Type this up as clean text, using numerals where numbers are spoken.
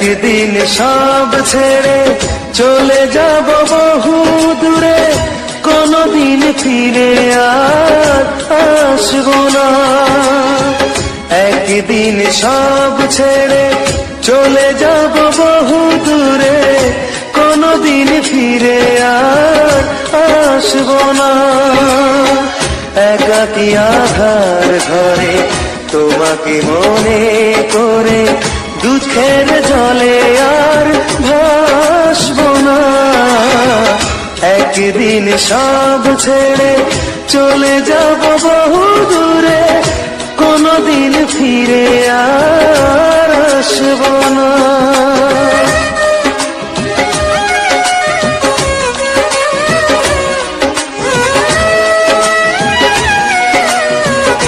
একদিন সব ছেড়ে চলে যাব বহু দূরে, কোনদিন ফিরে আর আসবো না। একদিন সব ছেড়ে চলে যাব বহু দূরে, কোনদিন ফিরে আর আসবো না। একাকী আধার ঘরে তোমাকে মনে করে দুঃখের জলে আর ভাসবো না। একদিন সব ছেড়ে চলে যাব বহু দূরে,